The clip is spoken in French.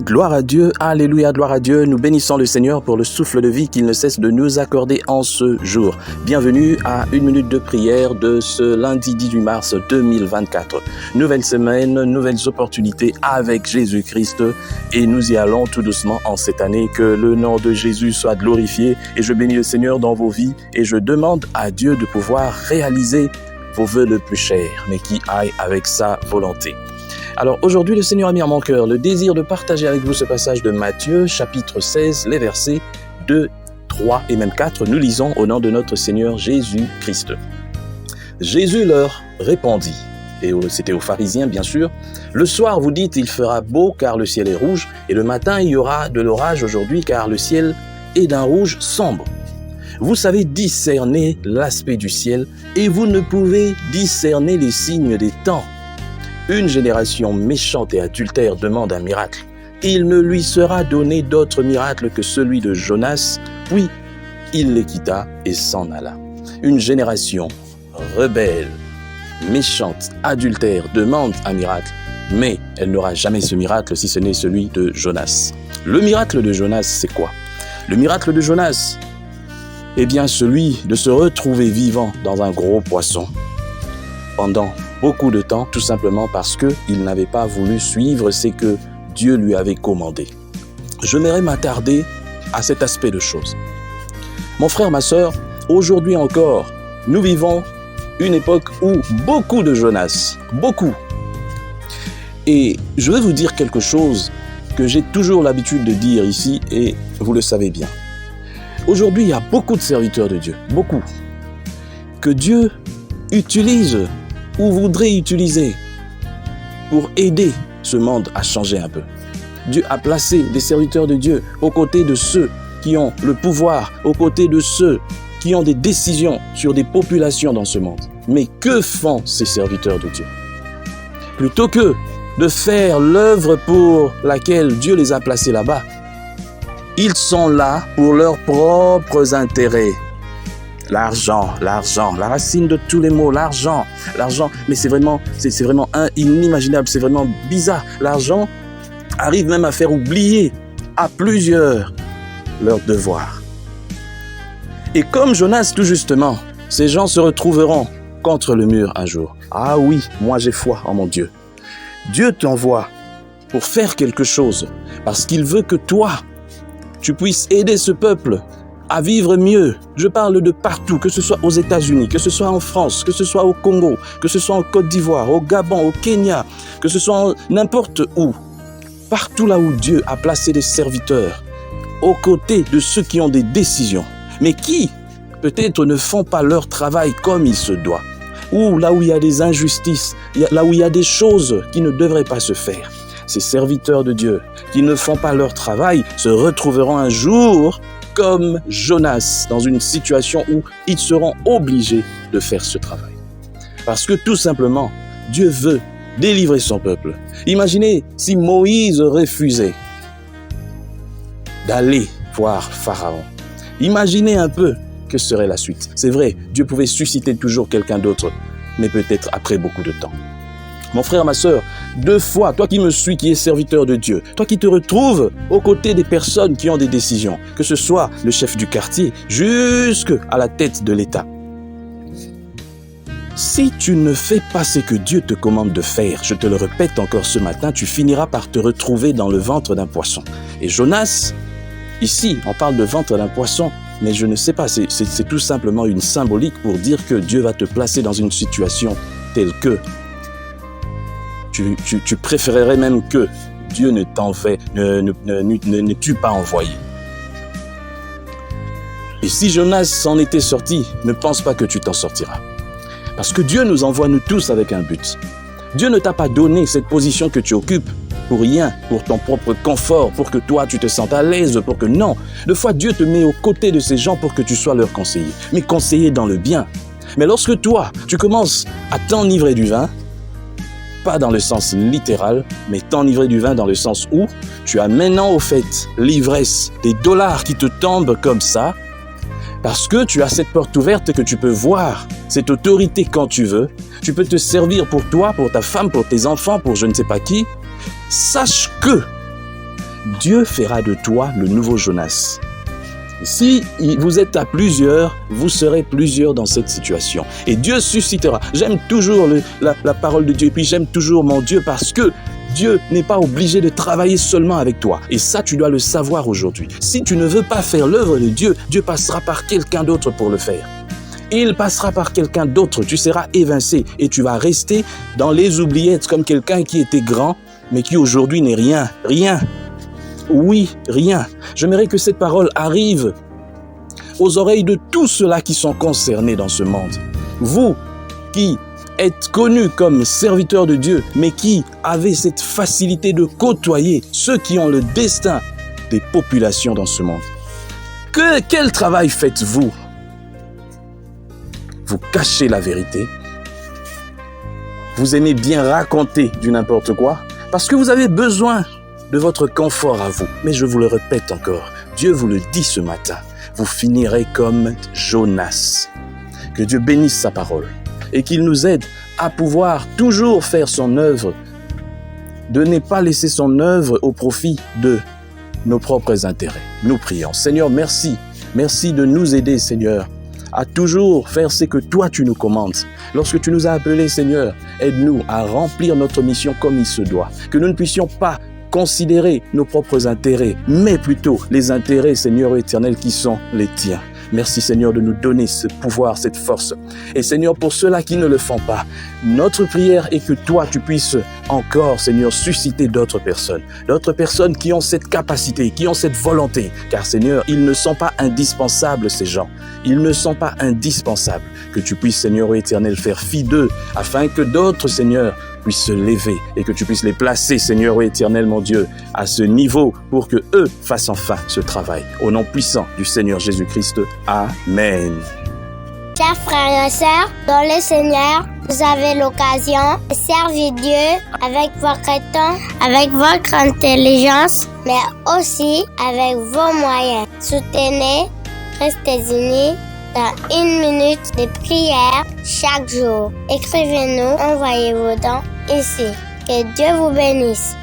Gloire à Dieu, alléluia, gloire à Dieu. Nous bénissons le Seigneur pour le souffle de vie qu'il ne cesse de nous accorder en ce jour. Bienvenue à une minute de prière de ce lundi 18 mars 2024. Nouvelle semaine, nouvelles opportunités avec Jésus-Christ et nous y allons tout doucement en cette année. Que le nom de Jésus soit glorifié et je bénis le Seigneur dans vos vies et je demande à Dieu de pouvoir réaliser vos vœux le plus chers, mais qui aillent avec sa volonté. Alors aujourd'hui, le Seigneur a mis en mon cœur le désir de partager avec vous ce passage de Matthieu, chapitre 16, les versets 2, 3 et même 4. Nous lisons au nom de notre Seigneur Jésus-Christ. Jésus leur répondit, et c'était aux pharisiens bien sûr, « Le soir vous dites il fera beau car le ciel est rouge, et le matin il y aura de l'orage aujourd'hui car le ciel est d'un rouge sombre. Vous savez discerner l'aspect du ciel, et vous ne pouvez discerner les signes des temps. Une génération méchante et adultère demande un miracle. Il ne lui sera donné d'autre miracle que celui de Jonas. Puis, il les quitta et s'en alla. Une génération rebelle, méchante, adultère demande un miracle, mais elle n'aura jamais ce miracle si ce n'est celui de Jonas. Le miracle de Jonas, c'est quoi? Le miracle de Jonas, eh bien celui de se retrouver vivant dans un gros poisson pendant beaucoup de temps, tout simplement parce qu'il n'avait pas voulu suivre ce que Dieu lui avait commandé. Je m'aimerais m'attarder à cet aspect de choses. Mon frère, ma sœur, aujourd'hui encore, nous vivons une époque où beaucoup de Jonas, beaucoup. Et je vais vous dire quelque chose que j'ai toujours l'habitude de dire ici et vous le savez bien. Aujourd'hui, il y a beaucoup de serviteurs de Dieu, beaucoup, que Dieu utilise ou voudrait utiliser pour aider ce monde à changer un peu. Dieu a placé des serviteurs de Dieu aux côtés de ceux qui ont le pouvoir, aux côtés de ceux qui ont des décisions sur des populations dans ce monde. Mais que font ces serviteurs de Dieu? Plutôt que de faire l'œuvre pour laquelle Dieu les a placés là-bas, ils sont là pour leurs propres intérêts. L'argent, la racine de tous les mots, l'argent, mais c'est vraiment inimaginable, c'est vraiment bizarre. L'argent arrive même à faire oublier à plusieurs leurs devoirs. Et comme Jonas, tout justement, ces gens se retrouveront contre le mur un jour. Ah oui, moi j'ai foi en mon Dieu. Dieu t'envoie pour faire quelque chose, parce qu'il veut que toi, tu puisses aider ce peuple à vivre mieux. Je parle de partout, que ce soit aux États-Unis, que ce soit en France, que ce soit au Congo, que ce soit en Côte d'Ivoire, au Gabon, au Kenya, que ce soit n'importe où. Partout là où Dieu a placé des serviteurs, aux côtés de ceux qui ont des décisions, mais qui, peut-être, ne font pas leur travail comme il se doit. Ou là où il y a des injustices, là où il y a des choses qui ne devraient pas se faire. Ces serviteurs de Dieu qui ne font pas leur travail se retrouveront un jour comme Jonas, dans une situation où ils seront obligés de faire ce travail. Parce que tout simplement, Dieu veut délivrer son peuple. Imaginez si Moïse refusait d'aller voir Pharaon. Imaginez un peu que serait la suite. C'est vrai, Dieu pouvait susciter toujours quelqu'un d'autre, mais peut-être après beaucoup de temps. Mon frère, ma sœur, 2 fois, toi qui me suis, qui es serviteur de Dieu, toi qui te retrouves aux côtés des personnes qui ont des décisions, que ce soit le chef du quartier, jusqu'à la tête de l'État. Si tu ne fais pas ce que Dieu te commande de faire, je te le répète encore ce matin, tu finiras par te retrouver dans le ventre d'un poisson. Et Jonas, ici, on parle de ventre d'un poisson, mais je ne sais pas, c'est tout simplement une symbolique pour dire que Dieu va te placer dans une situation telle que tu préférerais même que Dieu ne t'ait pas envoyé. Et si Jonas s'en était sorti, ne pense pas que tu t'en sortiras. Parce que Dieu nous envoie nous tous avec un but. Dieu ne t'a pas donné cette position que tu occupes pour rien, pour ton propre confort, pour que toi tu te sentes à l'aise, pour que non. Des fois Dieu te met aux côtés de ces gens pour que tu sois leur conseiller, mais conseiller dans le bien. Mais lorsque toi, tu commences à t'enivrer du vin, pas dans le sens littéral, mais t'enivrer du vin dans le sens où tu as maintenant au fait l'ivresse des dollars qui te tombent comme ça, parce que tu as cette porte ouverte que tu peux voir, cette autorité quand tu veux, tu peux te servir pour toi, pour ta femme, pour tes enfants, pour je ne sais pas qui. Sache que Dieu fera de toi le nouveau Jonas. Si vous êtes à plusieurs, vous serez plusieurs dans cette situation. Et Dieu suscitera. J'aime toujours la parole de Dieu. Et puis j'aime toujours mon Dieu parce que Dieu n'est pas obligé de travailler seulement avec toi. Et ça, tu dois le savoir aujourd'hui. Si tu ne veux pas faire l'œuvre de Dieu, Dieu passera par quelqu'un d'autre pour le faire. Il passera par quelqu'un d'autre. Tu seras évincé et tu vas rester dans les oubliettes comme quelqu'un qui était grand, mais qui aujourd'hui n'est rien. Rien. Oui, rien. J'aimerais que cette parole arrive aux oreilles de tous ceux-là qui sont concernés dans ce monde. Vous qui êtes connus comme serviteurs de Dieu, mais qui avez cette facilité de côtoyer ceux qui ont le destin des populations dans ce monde. Quel travail faites-vous? Vous cachez la vérité. Vous aimez bien raconter du n'importe quoi parce que vous avez besoin de votre confort à vous. Mais je vous le répète encore, Dieu vous le dit ce matin, vous finirez comme Jonas. Que Dieu bénisse sa parole et qu'il nous aide à pouvoir toujours faire son œuvre, de ne pas laisser son œuvre au profit de nos propres intérêts. Nous prions. Seigneur, merci. Merci de nous aider, Seigneur, à toujours faire ce que toi tu nous commandes. Lorsque tu nous as appelés, Seigneur, aide-nous à remplir notre mission comme il se doit. Que nous ne puissions pas considérer nos propres intérêts, mais plutôt les intérêts, Seigneur éternel, qui sont les tiens. Merci, Seigneur, de nous donner ce pouvoir, cette force. Et Seigneur, pour ceux-là qui ne le font pas, notre prière est que toi, tu puisses encore, Seigneur, susciter d'autres personnes qui ont cette capacité, qui ont cette volonté. Car, Seigneur, ils ne sont pas indispensables, ces gens. Ils ne sont pas indispensables. Que tu puisses, Seigneur éternel, faire fi d'eux, afin que d'autres, Seigneur, puissent se lever et que tu puisses les placer, Seigneur éternel, mon Dieu, à ce niveau pour que eux fassent enfin ce travail. Au nom puissant du Seigneur Jésus-Christ. Amen. Chers frères et sœurs, dans le Seigneur, vous avez l'occasion de servir Dieu avec votre temps, avec votre intelligence, mais aussi avec vos moyens. Soutenez, restez unis dans 1 minute de prière chaque jour. Écrivez-nous, envoyez vos dons ici. Que Dieu vous bénisse.